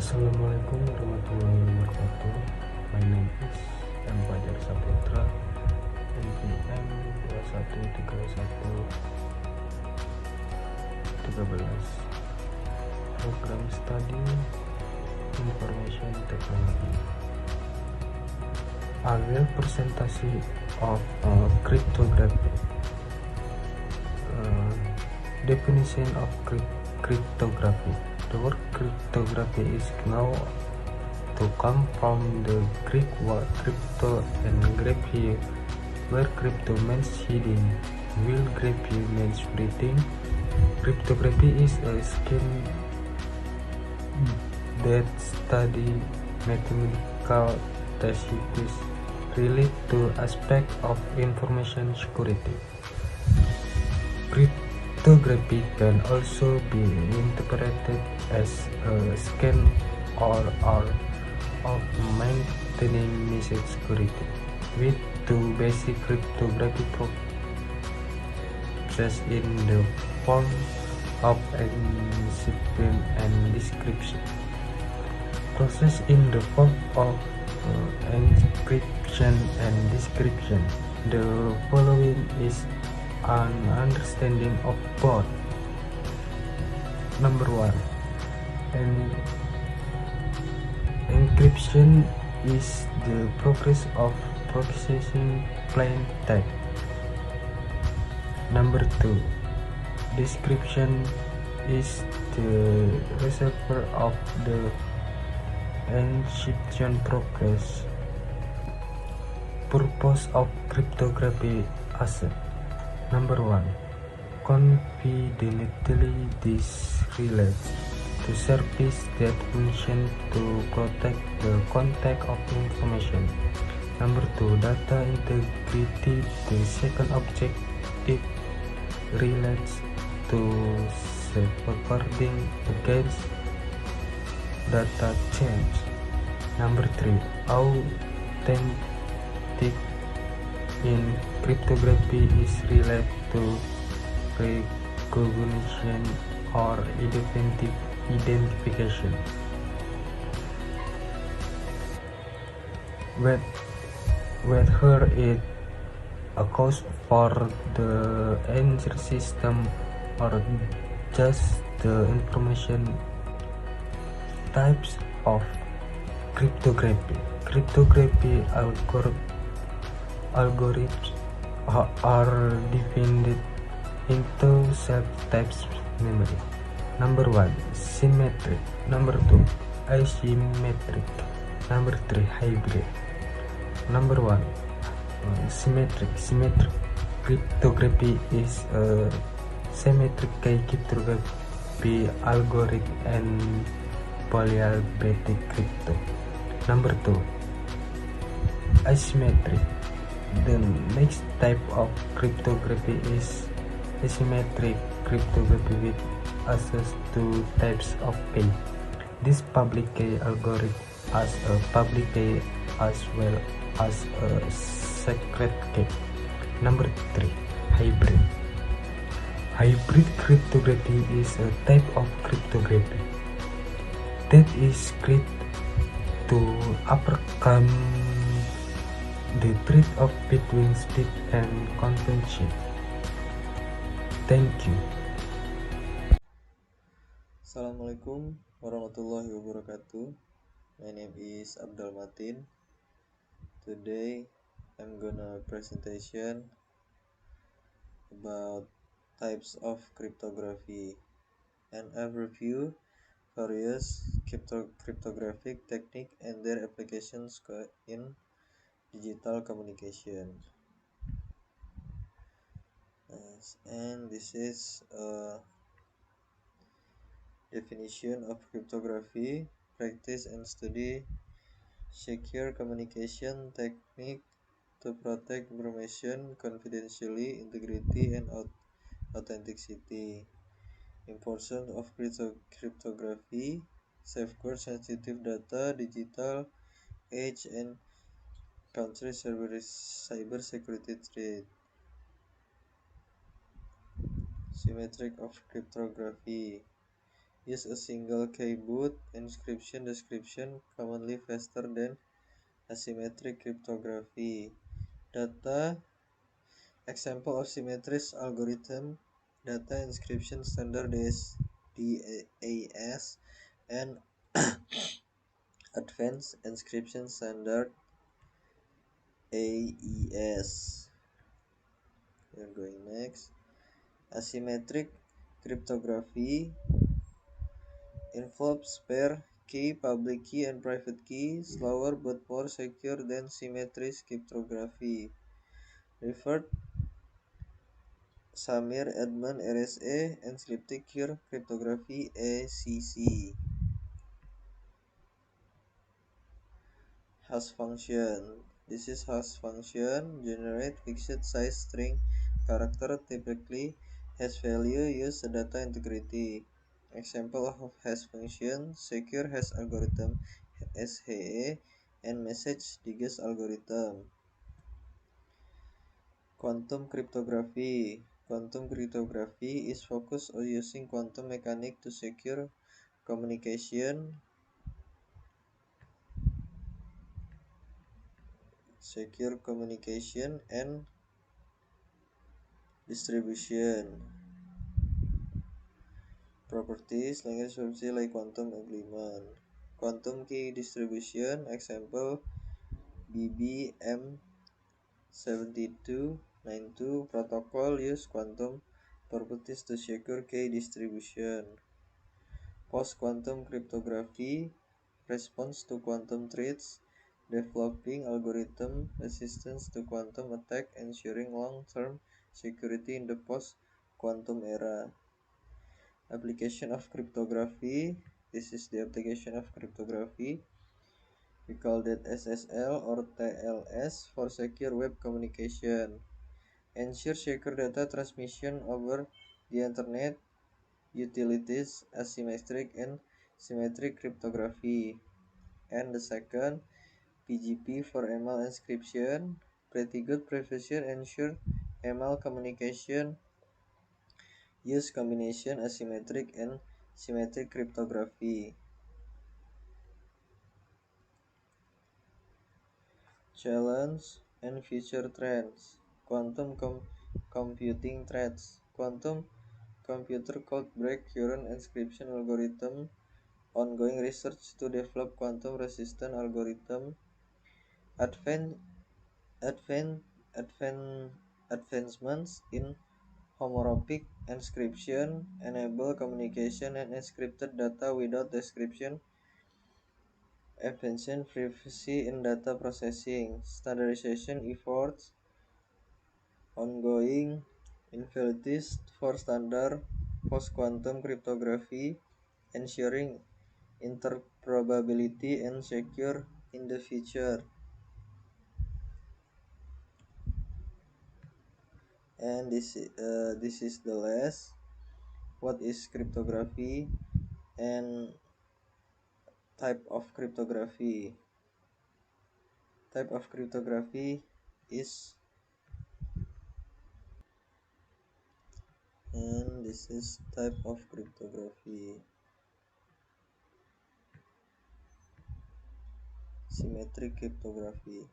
Assalamualaikum warahmatullahi wabarakatuh. My name is fajar syahputra, NPM 213113, program study information technology. I will presentation of cryptography. Definition of cryptography. The word cryptography is now to come from the Greek word crypto and graphy, where crypto means hidden, while graphy means reading. Cryptography is a scheme that study mathematical techniques related to aspects of information security. Cryptography can also be interpreted as a scheme or art of maintaining message security, with two basic cryptography processes in the form of encryption and decryption. Process in the form of encryption and decryption. The following is an understanding of both. Number 1. Encryption is the process of processing plain text. Number 2. Decryption is the result of the encryption process. Purpose of cryptography asset. Number 1. Confidentiality. This relates to service that function to protect the content of information. Number 2. Data integrity. The second objective relates to safeguarding against data change. Number 3. Authentic in cryptography is related to recognition or identification. Whether it occurs for the entire system or just the information. Types of cryptography. Cryptography algorithms are divided into subtypes memory. Number 1. Symmetric. Number 2. Asymmetric. Number 3. Hybrid. Number 1. Symmetric. Symmetric cryptography is a symmetric cryptography algorithm and polyalphabetic crypto. Number 2. Asymmetric. The next type of cryptography is asymmetric cryptography with access to types of key. This public key algorithm has a public key as well as a secret key. Number 3. Hybrid. Hybrid cryptography is a type of cryptography that is created to overcome the trade-off between speed and convention. Thank you. Assalamualaikum warahmatullahi wabarakatuh. My name is Abdalmatin. Today I'm gonna presentation about types of cryptography and overview various cryptographic technique and their applications in digital communication. And this is a definition of cryptography: practice and study secure communication technique to protect information confidentially, integrity, and authenticity. Importance of cryptography: safeguard sensitive data, digital age, and counter cyber security threat. Symmetric of cryptography: use a single key boot encryption description, commonly faster than asymmetric cryptography. Data example of symmetric algorithm: data encryption standard is DAS and advanced encryption standard AES. We are going next. Asymmetric cryptography involves pair key, public key, and private key, slower but more secure than symmetric cryptography. Referred Samir Edmund RSA Encrypted Cryptography ACC. Hash function. This is hash function generate fixed size string character, typically hash value use data integrity. Example of hash function: secure hash algorithm SHA and message digest algorithm. Quantum cryptography. Quantum cryptography is focused on using quantum mechanics to secure communication and distribution. Properties language property like quantum agreement. Quantum key distribution example BBM7292 protocol use quantum properties to secure key distribution. Post-quantum cryptography response to quantum threats, developing algorithm resistance to quantum attack, ensuring long-term security in the post-quantum era. Application of cryptography. This is the application of cryptography. We call that SSL or TLS for secure web communication. Ensure secure data transmission over the internet. Utilities asymmetric and symmetric cryptography. And the second, PGP for email encryption. Pretty good precision ensure email communication. Use combination asymmetric and symmetric cryptography. Challenge and future trends. Quantum computing threats. Quantum computer could break current encryption algorithm. Ongoing research to develop quantum resistant algorithm. Advan- advan- advan- Advancements in homomorphic encryption enable communication and encrypted data without description. Advancing privacy in data processing. Standardization efforts ongoing. Initiatives for standard post-quantum cryptography, ensuring interoperability and secure in the future. And this is the last. What is cryptography and type of cryptography? Type of cryptography is, and this is type of cryptography. Symmetric cryptography.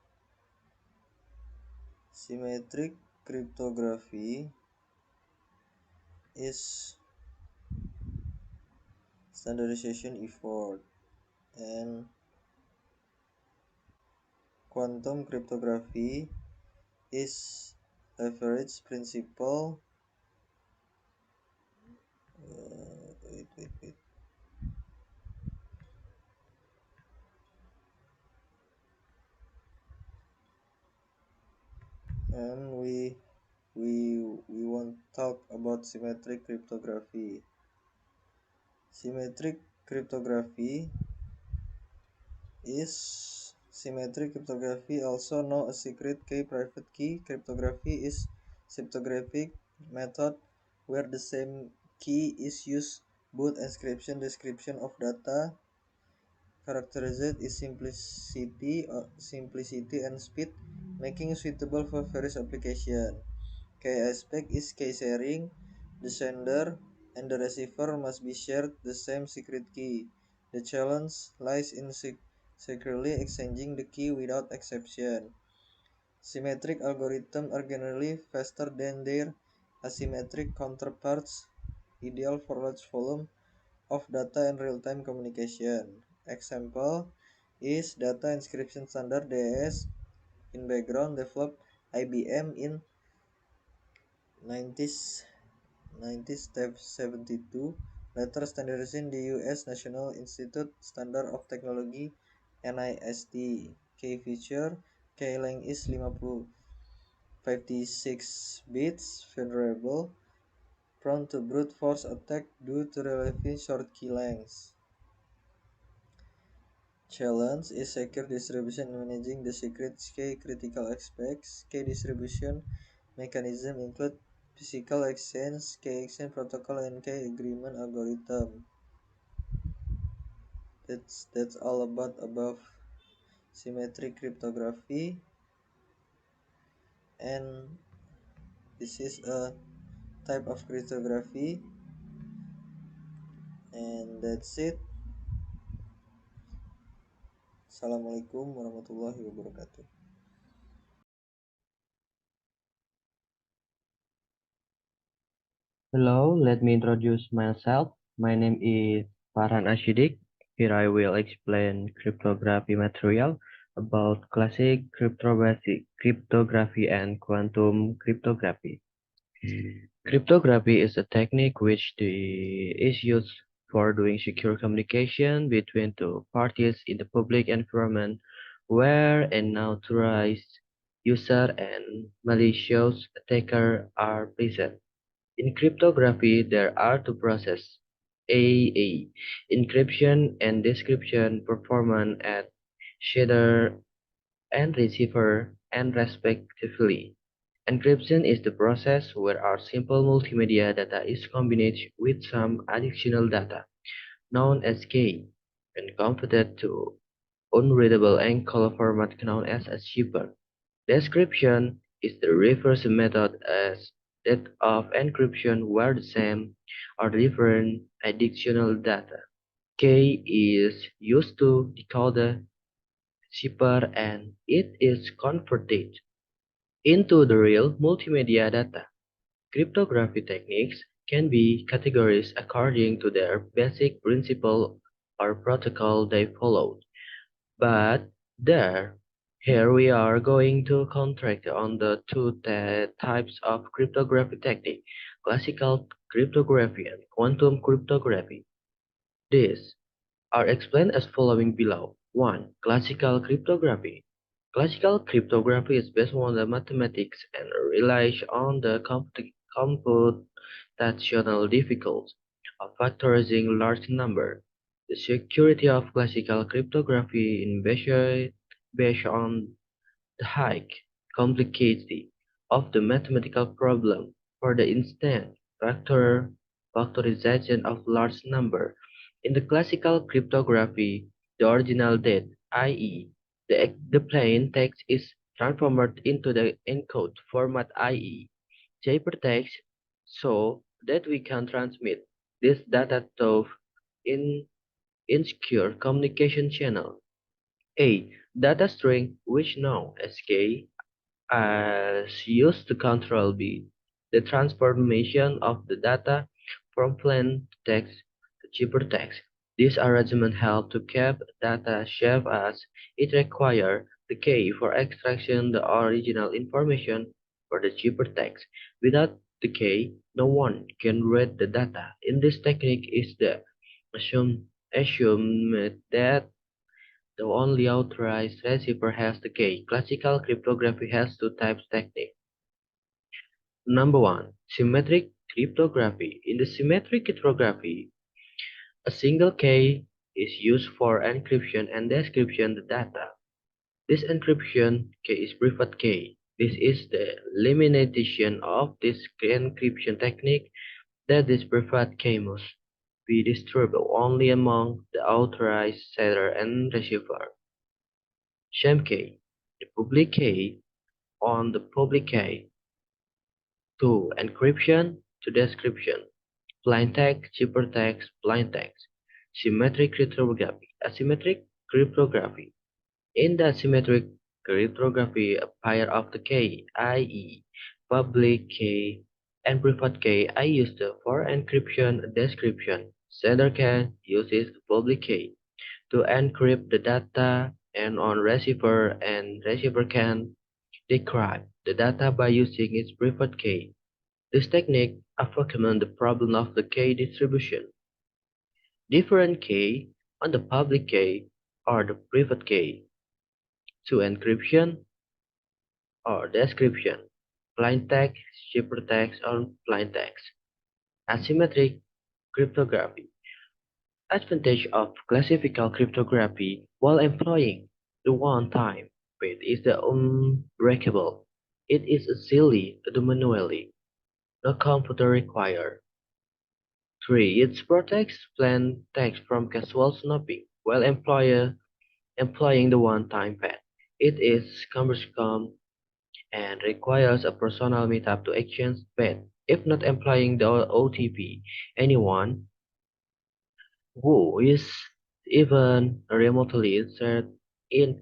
Symmetric cryptography is standardization effort, and quantum cryptography is leverage principle. Wait. And we want to talk about symmetric cryptography. Symmetric cryptography is symmetric cryptography, also known as secret key private key cryptography, is cryptographic method where the same key is used both encryption description of data. Characterized is simplicity and speed, making it suitable for various applications. Key aspect is key sharing. The sender and the receiver must be shared the same secret key. The challenge lies in securely exchanging the key without exception. Symmetric algorithms are generally faster than their asymmetric counterparts, ideal for large volume of data and real-time communication. Example is data encryption standard DES in background developed IBM in 90s 1972, later standardized in the US National Institute Standard of Technology NIST. Key feature key length is 56 bits, vulnerable, prone to brute force attack due to relatively short key lengths. Challenge is secure distribution and managing the secret key critical aspects. Key distribution mechanism include physical exchange, key exchange protocol, and key agreement algorithm. That's all about above symmetric cryptography, and this is a type of cryptography, and that's it. Assalamualaikum warahmatullahi wabarakatuh. Hello, let me introduce myself. My name is Farhan asyidiq. Here I will explain cryptography material about classic cryptography and quantum cryptography. Cryptography is a technique is used for doing secure communication between two parties in the public environment where an authorized user and malicious attacker are present. In cryptography, there are two processes: A. Encryption and decryption performed at sender and receiver and respectively. Encryption is the process where our simple multimedia data is combined with some additional data, known as key, and converted to unreadable enclosed format known as a cipher. Decryption is the reverse method as that of encryption where the same or different additional data. K is used to decode the cipher and it is converted into the real multimedia data. Cryptography techniques can be categorized according to their basic principle or protocol they follow. But there, here we are going to contract on the two types of cryptography technique, classical cryptography and quantum cryptography. These are explained as following below. 1. Classical cryptography. Classical cryptography is based on the mathematics and relies on the computational difficulty of factorizing large numbers. The security of classical cryptography is based on the high complexity of the mathematical problem. For the instance, factorization of large number. In the classical cryptography, the original date, i.e., the plain text is transformed into the encode format, i.e., hypertext, so that we can transmit this data to in insecure communication channel. A data string, which known as K, is used to control B, the transformation of the data from plain text to hypertext. This arrangement helps to keep data safe as it requires the key for extraction the original information for the hypertext. Without the key, no one can read the data. In this technique is the assume that the only authorized receiver has the key. Classical cryptography has two types technique. Number one, symmetric cryptography. In the symmetric cryptography, a single key is used for encryption and decryption the data. This encryption key is private key. This is the limitation of this encryption technique that this private key must be distributed only among the authorized sender and receiver. Sham key, the public key on the public key. 2. Encryption to decryption. Plaintext, ciphertext, plaintext. Symmetric cryptography. Asymmetric cryptography. In the asymmetric cryptography, a pair of the key, i.e., public key and private key, are used for encryption decryption. Sender can use its public key to encrypt the data and on receiver can decrypt the data by using its private key. This technique overcomes the problem of the key distribution. Different key on the public key or the private key to encryption or description. Plaintext, ciphertext, or plaintext. Asymmetric cryptography. Advantage of classical cryptography while employing the one-time bit is the unbreakable. It is easily do manually. No computer required. 3. It protects plain text from casual snooping while employing the one-time pad. It is cumbersome and requires a personal meetup to exchange pad. If not employing the OTP, anyone who is even remotely interested in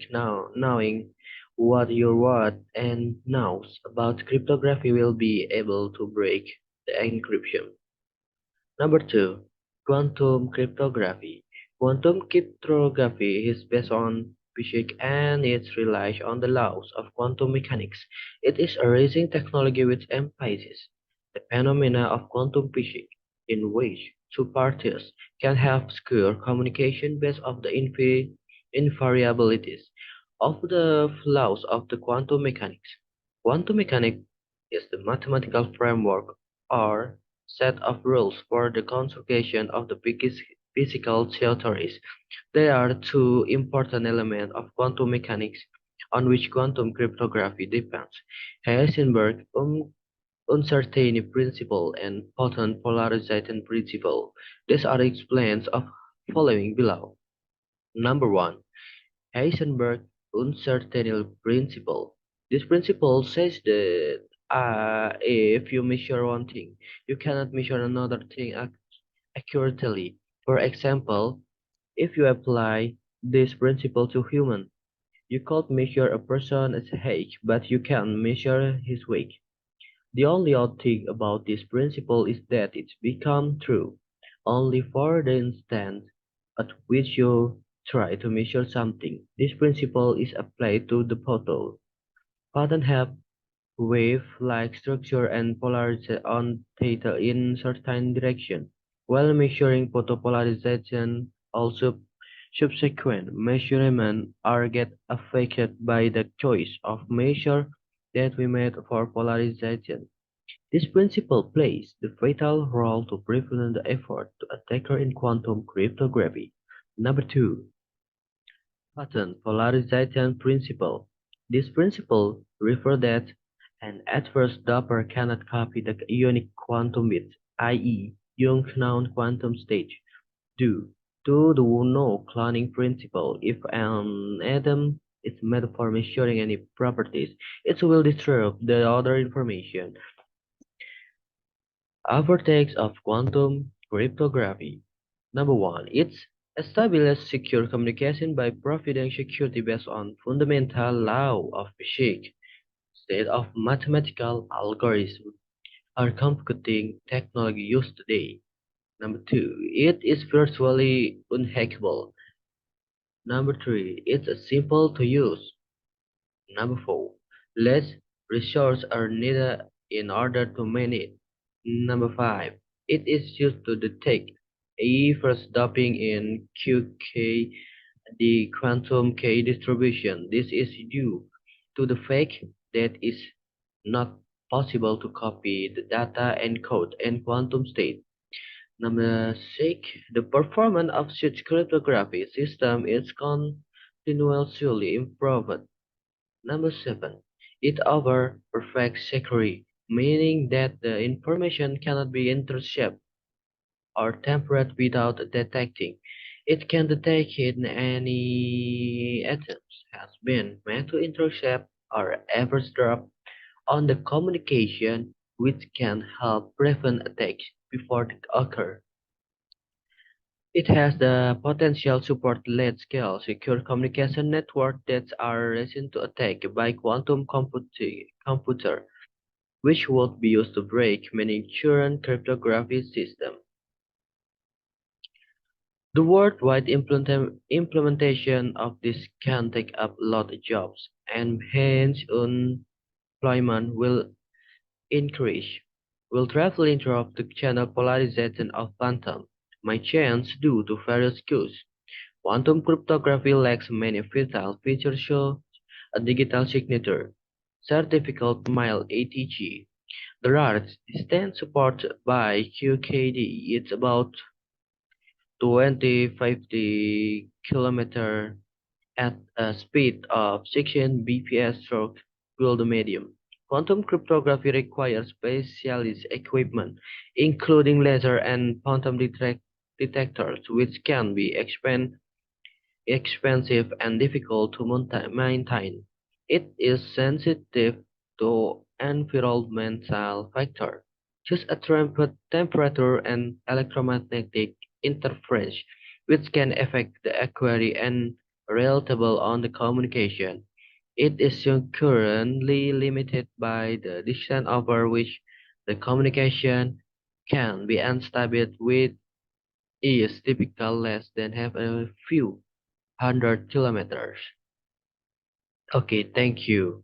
knowing what your word and knows about cryptography will be able to break the encryption. Number two, quantum cryptography. Quantum cryptography is based on physics and it relies on the laws of quantum mechanics. It is a rising technology which emphasizes the phenomena of quantum physics, in which two parties can have secure communication based on the invariabilities of the laws of the quantum mechanics. Quantum mechanics is the mathematical framework or set of rules for the construction of the physical theories. There are two important elements of quantum mechanics on which quantum cryptography depends: Heisenberg's uncertainty principle and photon polarization principle. These are explained of following below. Number one, Heisenberg's uncertainty principle. This principle says that if you measure one thing, you cannot measure another thing accurately. For example, if you apply this principle to human, you could measure a person's height, but you can't measure his weight. The only odd thing about this principle is that it's become true only for the instant at which you try to measure something. This principle is applied to the photon. Photons have wave-like structure and polarity on theta in certain direction. While measuring photopolarization, also subsequent measurements are get affected by the choice of measure that we made for polarization. This principle plays the vital role to prevent the effort to attacker in quantum cryptography. Number two, pattern polarization principle. This principle refers that an adverse dopper cannot copy the ionic quantum bit, i.e., Young's known quantum state, due to the no-cloning principle. If an atom is made for measuring any properties, it will disturb the other information. Advantages of quantum cryptography. Number one, it establishes secure communication by providing security based on fundamental law of physics, instead of mathematical algorithms or computing technology used today. Number two, it is virtually unhackable. Number three, it's simple to use. Number four, less resources are needed in order to manage it. Number five, it is used to detect a first doping in QK, the quantum K distribution. This is due to the fact that it's not possible to copy the data encoded in quantum state. Number six, the performance of such cryptography system is continuously improved. Number seven, it offers perfect security, meaning that the information cannot be intercepted or tampered without detecting. It can detect it in any attempts has been made to intercept or eavesdrop on the communication, which can help prevent attacks. before they occur. It has the potential to support large-scale secure communication networks that are resistant to attack by quantum computer, which would be used to break many current cryptography systems. The worldwide implementation of this can take up a lot of jobs, and hence unemployment will increase. Will greatly interrupt the channel polarization of quantum mechanics due to various causes. Quantum cryptography lacks many vital features such a digital signature, certificate mail etc. The largest extent supported by QKD is about 2050 km at a speed of 16 bps stroke through the medium. Quantum cryptography requires specialist equipment, including laser and quantum detectors, which can be expensive and difficult to maintain. It is sensitive to environmental factors, such as temperature and electromagnetic interference, which can affect the accuracy and reliability on the communication. It is currently limited by the distance over which the communication can be unstable, with is typically less than half a few 100 kilometers. Okay, thank you.